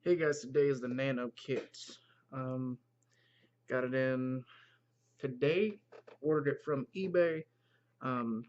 Hey guys, today is the Nano Kit. Um, got it in today, ordered it from eBay. Um,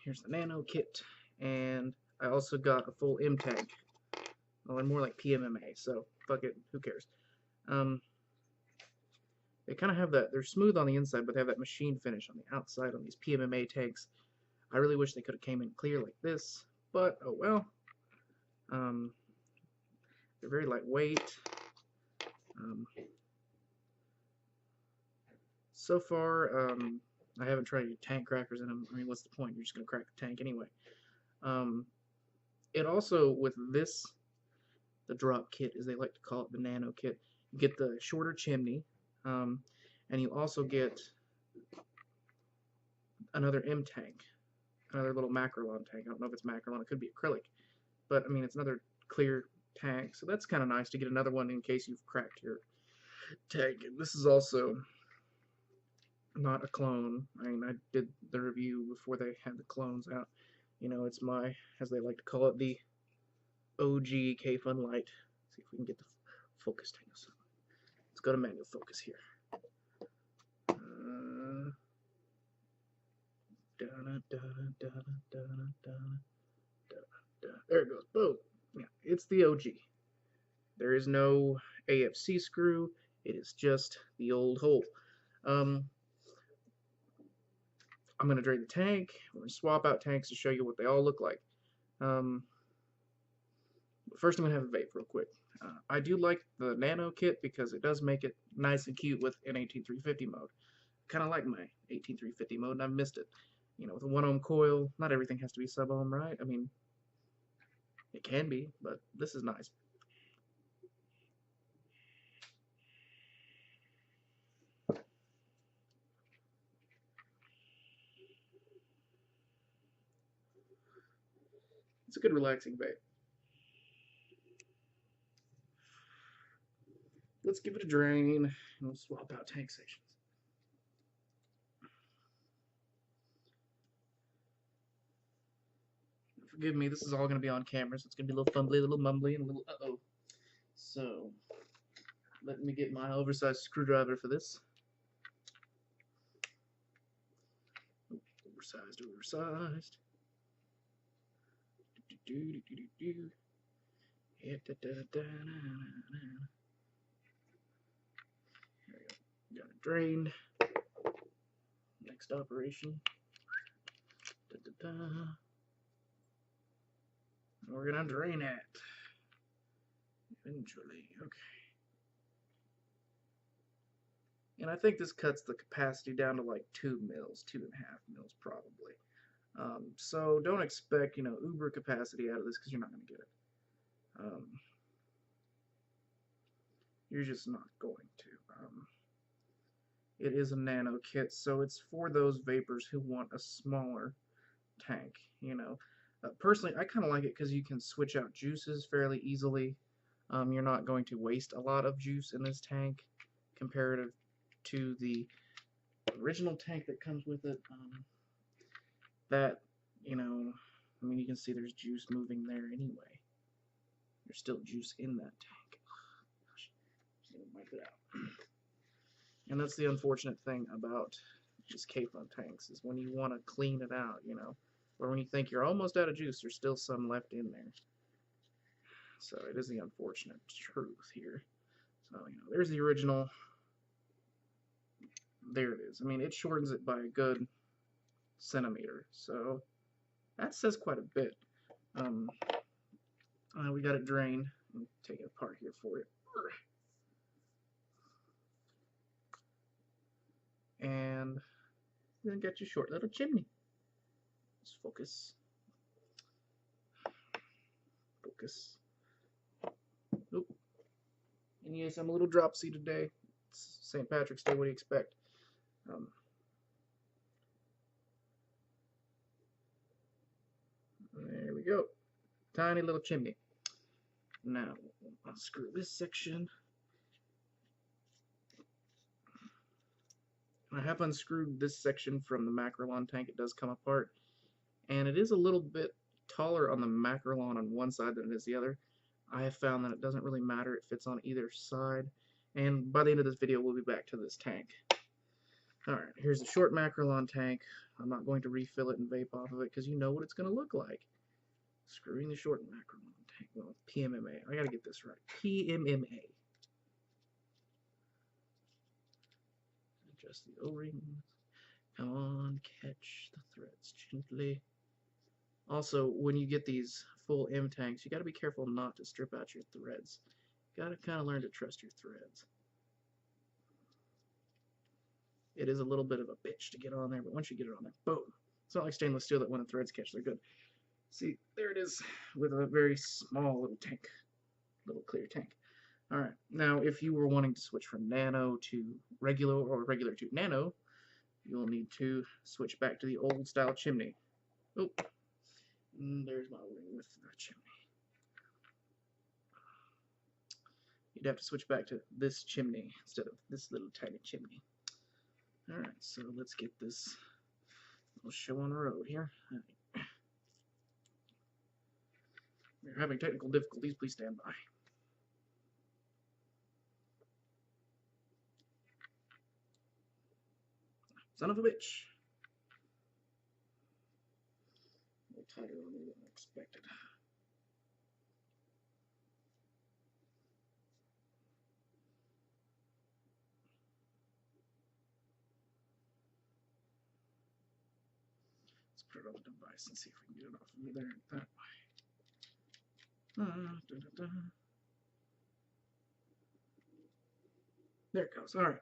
here's the Nano Kit, and I also got a full M tank. Well, and more like PMMA, so fuck it, who cares? Um, they kind of have that, they're smooth on the inside, but they have that machine finish on the outside on these PMMA tanks. I really wish they could have came in clear like this, but oh well. Um, they're very lightweight. Um, So far, I haven't tried any tank crackers in them. I mean, what's the point? You're just going to crack the tank anyway. Um, it also, with this, the drop kit, as they like to call it, the nano kit, you get the shorter chimney, um, and you also get another M tank, another little Macrolon tank. I don't know if it's Macrolon, it could be acrylic, but I mean, it's another clear tank, so that's kind of nice to get another one in case you've cracked your tank. And this is also not a clone. I mean, I did the review before they had the clones out. You know, it's my, as they like to call it, the OG Kayfun light. See if we can get the focus tangle. Let's go to manual focus here. There it goes. Boom. Yeah, it's the OG. There is no AFC screw. It is just the old hole. I'm going to drain the tank. We're going to swap out tanks to show you what they all look like. First, I'm going to have a vape real quick. I do like the Nano kit because it does make it nice and cute with an 18350 mode. Kind of like my 18350 mode, and I've missed it. You know, with a 1 ohm coil, not everything has to be sub ohm, right? I mean, it can be, but this is nice. It's a good relaxing vape. Let's give it a drain, and we'll swap out tank sections. Forgive me, this is all going to be on camera, so it's going to be a little fumbly, a little mumbly, and a little uh-oh. So, let me get my oversized screwdriver for this. Oversized. Got it drained. Next operation. We're gonna drain it. Eventually, okay. And I think this cuts the capacity down to like 2 mils, 2.5 mils probably. So don't expect, you know, uber capacity out of this because you're not gonna get it. You're just not going to. It is a nano kit, so it's for those vapors who want a smaller tank, you know. Personally, I kind of like it because you can switch out juices fairly easily. You're not going to waste a lot of juice in this tank comparative to the original tank that comes with it. That, you know, I mean, you can see there's juice moving there anyway. There's still juice in that tank. Gosh, just gonna wipe it out. And that's the unfortunate thing about just Kayfun tanks, is when you want to clean it out, you know, or when you think you're almost out of juice, there's still some left in there. So it is the unfortunate truth here. So, you know, there's the original. There it is. I mean, it shortens it by a good centimeter, so that says quite a bit. We got it drained. I'll take it apart here for you. And then got your short little chimney. Just focus. Focus. Oop. And yes, I'm a little dropsy today. It's St. Patrick's Day. What do you expect? There we go. Tiny little chimney. Now, unscrew this section. I have unscrewed this section from the Macrolon tank. It does come apart. And it is a little bit taller on the Macrolon on one side than it is the other. I have found that it doesn't really matter. It fits on either side. And by the end of this video, we'll be back to this tank. Alright, here's the short Macrolon tank. I'm not going to refill it and vape off of it because you know what it's going to look like. Screwing the short Macrolon tank. Well, PMMA. I gotta get this right. PMMA. Adjust the O-rings. Come on, catch the threads gently. Also, when you get these full M tanks, you gotta be careful not to strip out your threads. You gotta kind of learn to trust your threads. It is a little bit of a bitch to get on there, but once you get it on there, boom. It's not like stainless steel that when the threads catch, they're good. See, there it is with a very small little tank, little clear tank. Alright, now if you were wanting to switch from nano to regular or regular to nano, you'll need to switch back to the old style chimney. Oh, there's my ring with the chimney. You'd have to switch back to this chimney instead of this little tiny chimney. Alright, so let's get this little show on the road here. If you're having technical difficulties, please stand by. Son of a bitch. A little tighter on me than I expected. Let's put it on the device and see if we can get it off of me there that way. There it goes. Alright.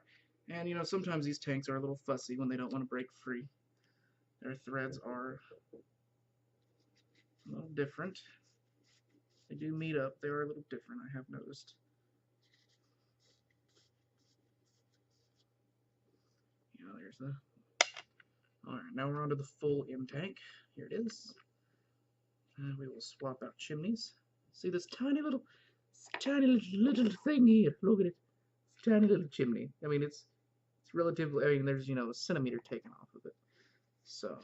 And you know, sometimes these tanks are a little fussy when they don't want to break free. Their threads are a little different. They do meet up. They are a little different, I have noticed. You know, there's the... Alright, now we're onto the full M tank. Here it is. And we will swap out chimneys. See this tiny little thing here. Look at it. Tiny little chimney. I mean, it's relatively, I mean, there's, you know, a centimeter taken off of it. So,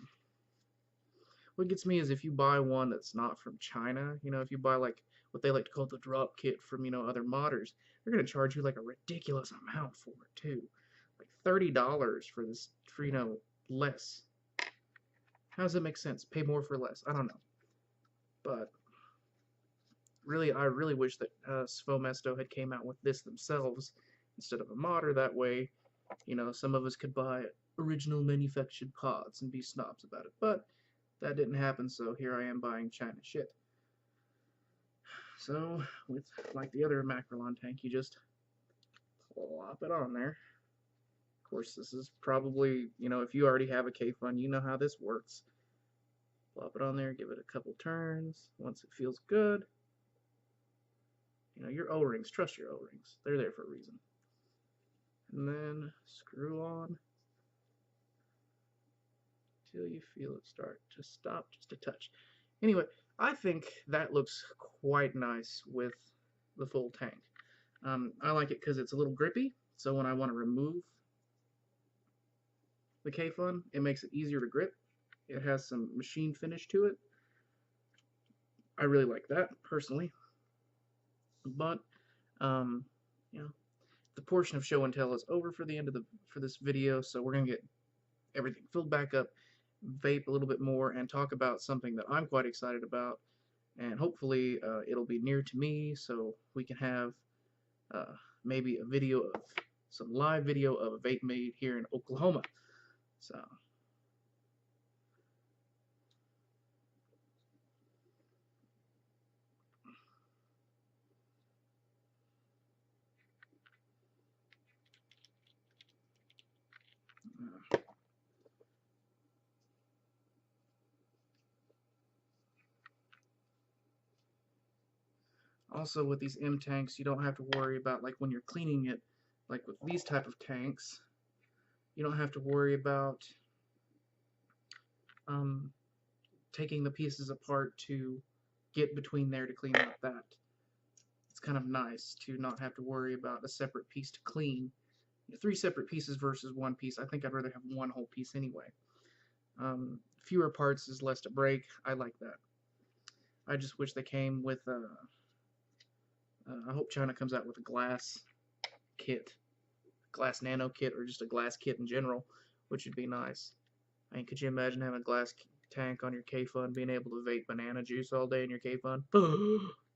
what gets me is if you buy one that's not from China, you know, if you buy, like, what they like to call the drop kit from, you know, other modders, they're going to charge you, like, a ridiculous amount for it, too. Like, $30 for this, for, you know, less. How does that make sense? Pay more for less. I don't know. But, really, I really wish that Svomesto had came out with this themselves instead of a modder. That way, you know, some of us could buy original manufactured pods and be snobs about it. But that didn't happen, so here I am buying China shit. So, with like the other Macrolon tank, you just plop it on there. Of course, this is probably, you know, if you already have a Kayfun, you know how this works. Plop it on there, give it a couple turns. Once it feels good, you know, your O-rings, trust your O-rings. They're there for a reason. And then screw on till you feel it start to stop just a touch. Anyway, I think that looks quite nice with the full tank. I like it because it's a little grippy, so when I want to remove the Kayfun, it makes it easier to grip. It has some machine finish to it. I really like that, personally. But, you know, the portion of show and tell is over for the end of this video, so we're gonna get everything filled back up, vape a little bit more, and talk about something that I'm quite excited about, and hopefully it'll be near to me, so we can have maybe a video of some live video of a vape made here in Oklahoma. So. Also, with these M tanks, you don't have to worry about, like, when you're cleaning it, like with these type of tanks, you don't have to worry about taking the pieces apart to get between there to clean out that. It's kind of nice to not have to worry about a separate piece to clean. 3 separate pieces versus 1 piece. I think I'd rather have 1 whole piece anyway. Fewer parts is less to break. I like that. I just wish they came with I hope China comes out with a glass kit, glass nano kit, or just a glass kit in general, which would be nice. I mean, could you imagine having a glass tank on your Kayfun, being able to vape banana juice all day in your Kayfun?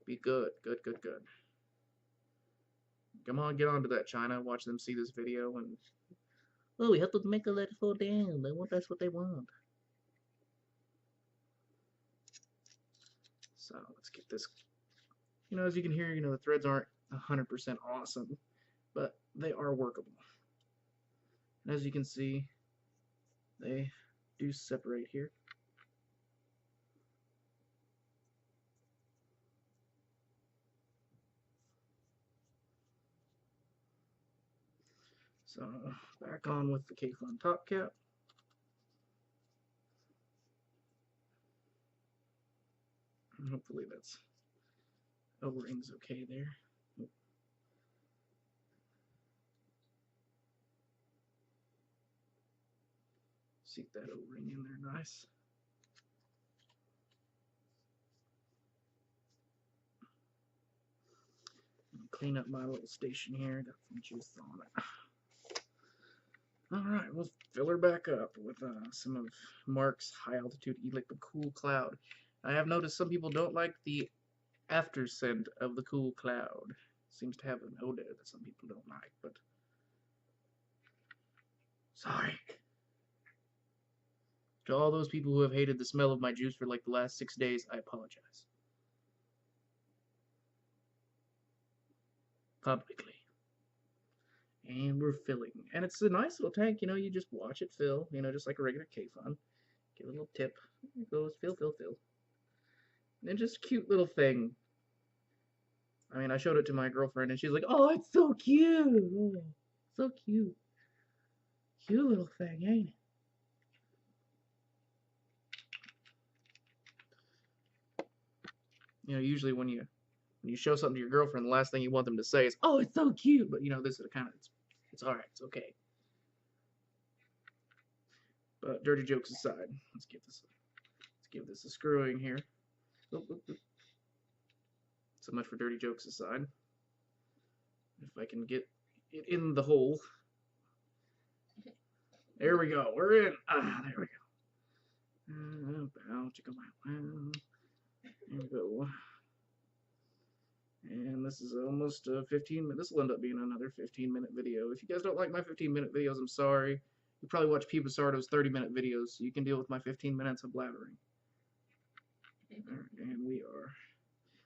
Be good, good, good, good. Come on, get onto that, China. Watch them see this video and, oh, we have to make a let it fall down. That's what they want. So let's get this. You know, as you can hear, the threads aren't 100% awesome, but they are workable. And as you can see, they do separate here. So back on with the Kayfun top cap. And hopefully that's O-ring's okay there. Seat that O-ring in there nice. Clean up my little station here. Got some juice on it. Alright, we'll fill her back up with some of Mark's high altitude e-liquid cool cloud. I have noticed some people don't like the after scent of the cool cloud. Seems to have an odor that some people don't like, but sorry. To all those people who have hated the smell of my juice for like the last 6 days, I apologize. Publicly. And we're filling. And it's a nice little tank, you just watch it fill, just like a regular Kayfun. Give it a little tip. There it goes, fill, fill, fill. And just cute little thing. I mean, I showed it to my girlfriend and she's like, oh, it's so cute. Oh, so cute. Cute little thing, ain't it? Usually when you show something to your girlfriend, the last thing you want them to say is, oh, it's so cute. But, this is kind of, it's alright, it's okay. But dirty jokes aside, let's give this a screwing here. Oop, oop, oop. So much for dirty jokes aside. If I can get it in the hole. There we go. We're in. There we go. There we go. And this is almost 15 minutes. This will end up being another 15-minute video. If you guys don't like my 15-minute videos, I'm sorry. You probably watch Pete Basardo's 30-minute videos, so you can deal with my 15 minutes of blabbering. And we are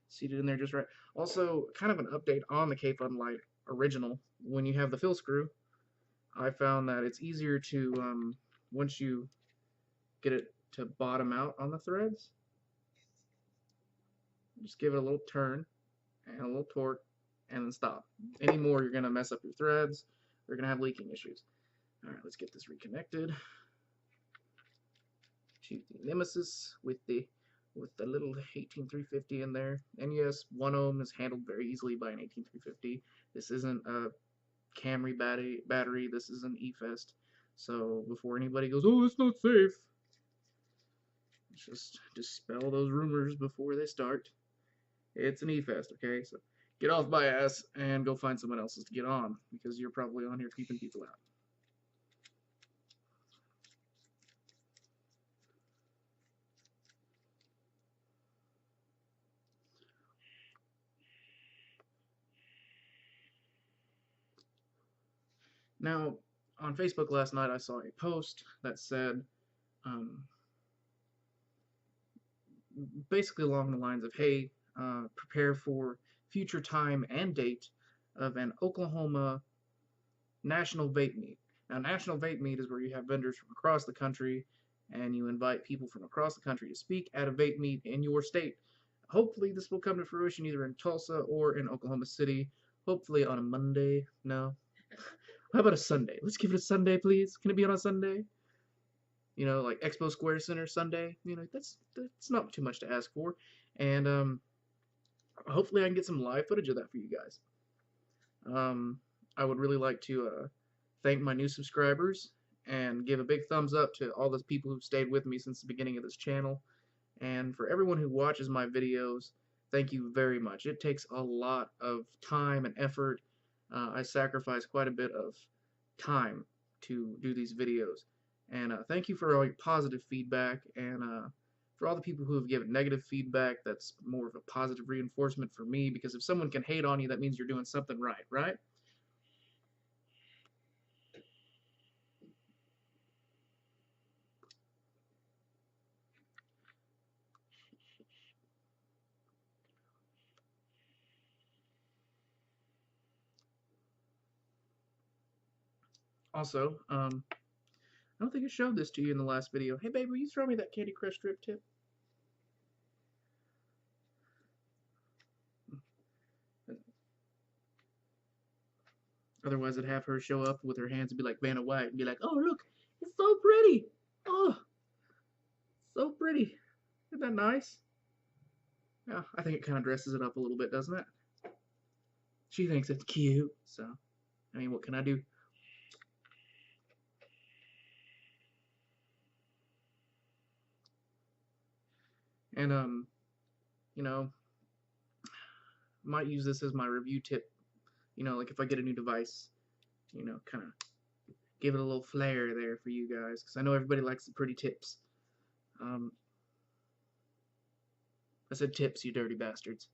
seated in there just right. Also, kind of an update on the Kayfun Lite original. When you have the fill screw, I found that it's easier to, once you get it to bottom out on the threads, just give it a little turn and a little torque and then stop. Any more, you're going to mess up your threads. You're going to have leaking issues. Alright, let's get this reconnected to the Nemesis with the little 18350 in there. And yes, 1 ohm is handled very easily by an 18350. This isn't a Camry battery. This is an eFest. So before anybody goes, oh, it's not safe, let's just dispel those rumors before they start. It's an eFest, okay? So get off my ass and go find someone else's to get on, because you're probably on here creeping people out. Now, on Facebook last night, I saw a post that said, basically along the lines of, hey, prepare for future time and date of an Oklahoma National Vape Meet. Now, National Vape Meet is where you have vendors from across the country, and you invite people from across the country to speak at a vape meet in your state. Hopefully, this will come to fruition either in Tulsa or in Oklahoma City. Hopefully on a Monday. No. How about a Sunday? Let's give it a Sunday, please. Can it be on a Sunday? Like Expo Square Center Sunday. That's not too much to ask for. And hopefully I can get some live footage of that for you guys. I would really like to thank my new subscribers and give a big thumbs up to all those people who've stayed with me since the beginning of this channel. And for everyone who watches my videos, Thank you very much. It takes a lot of time and effort. I sacrifice quite a bit of time to do these videos. And thank you for all your positive feedback, and for all the people who have given negative feedback. That's more of a positive reinforcement for me, because if someone can hate on you, that means you're doing something right, right? Also, I don't think I showed this to you in the last video. Hey, babe, will you throw me that Candy Crush drip tip? Otherwise, I'd have her show up with her hands and be like Vanna White and be like, "Oh, look, it's so pretty. Oh, so pretty. Isn't that nice?" Yeah, I think it kind of dresses it up a little bit, doesn't it? She thinks it's cute, so I mean, what can I do? And you know, might use this as my review tip. Like if I get a new device, kind of give it a little flair there for you guys, because I know everybody likes the pretty tips. Um, I said tips, you dirty bastards.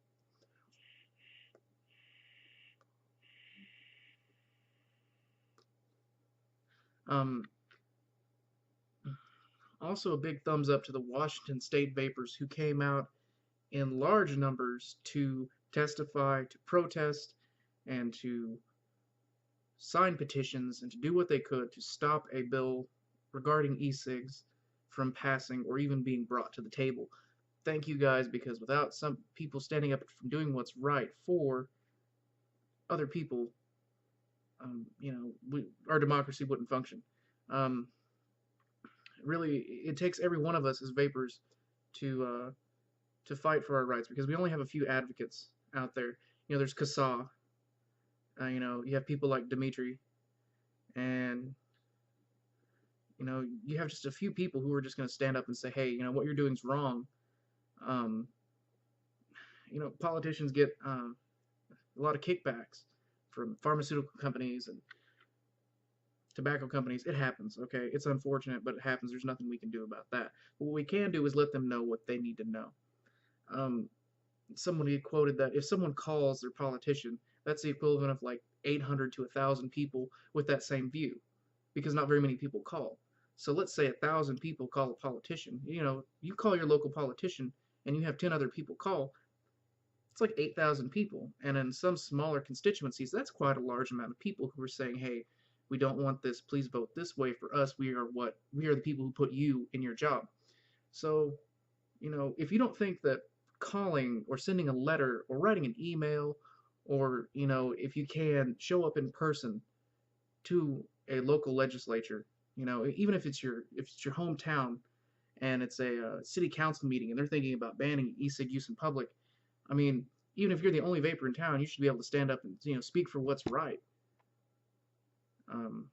Um, Also, a big thumbs up to the Washington State Vapors, who came out in large numbers to testify, to protest, and to sign petitions, and to do what they could to stop a bill regarding e-cigs from passing or even being brought to the table. Thank you guys, because without some people standing up from doing what's right for other people, our democracy wouldn't function. Um, Really, it takes every one of us as vapors to fight for our rights, because we only have a few advocates out there. There's Kasa. You have people like Dimitri, and you have just a few people who are just going to stand up and say, hey, what you're doing is wrong. Um, Politicians get a lot of kickbacks from pharmaceutical companies and tobacco companies. It happens, okay? It's unfortunate, but it happens. There's nothing we can do about that. But what we can do is let them know what they need to know. Um, Somebody quoted that if someone calls their politician, that's the equivalent of like 800 to 1,000 people with that same view, because not very many people call. So let's say 1,000 people call a politician. You call your local politician and you have 10 other people call, it's like 8,000 people. And in some smaller constituencies, that's quite a large amount of people who are saying, hey, we don't want this. Please vote this way for us. We are the people who put you in your job. So, if you don't think that calling or sending a letter or writing an email, or, if you can show up in person to a local legislature, even if it's your hometown and it's a city council meeting and they're thinking about banning e-cig use in public, I mean, even if you're the only vapor in town, you should be able to stand up and speak for what's right. Um,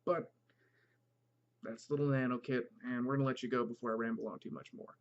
but that's Little Nano Kit, and we're gonna let you go before I ramble on too much more.